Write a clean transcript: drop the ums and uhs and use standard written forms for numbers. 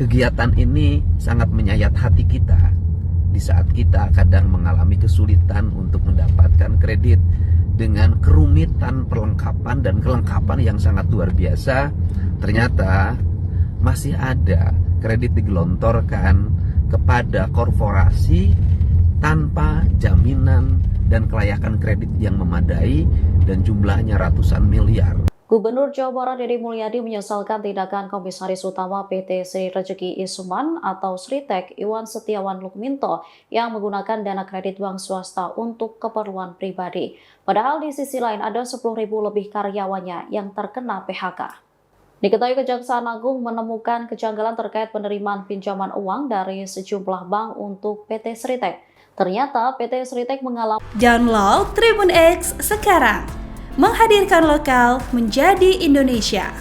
Kegiatan ini sangat menyayat hati kita di saat kita kadang mengalami kesulitan untuk mendapatkan kredit dengan kerumitan perlengkapan dan kelengkapan yang sangat luar biasa. Ternyata masih ada kredit digelontorkan kepada korporasi tanpa jaminan dan kelayakan kredit yang memadai dan jumlahnya ratusan miliar. Gubernur Jawa Barat Deddy Mulyadi menyesalkan tindakan Komisaris Utama PT Sri Rejeki Instrument atau Sritek Iwan Setiawan Lukminto yang menggunakan dana kredit bank swasta untuk keperluan pribadi. Padahal di sisi lain ada 10.000 lebih karyawannya yang terkena PHK. Diketahui Kejaksaan Agung menemukan kejanggalan terkait penerimaan pinjaman uang dari sejumlah bank untuk PT Sritek. Ternyata PT Sritek mengalami. Download Tribun X sekarang. Menghadirkan lokal menjadi Indonesia.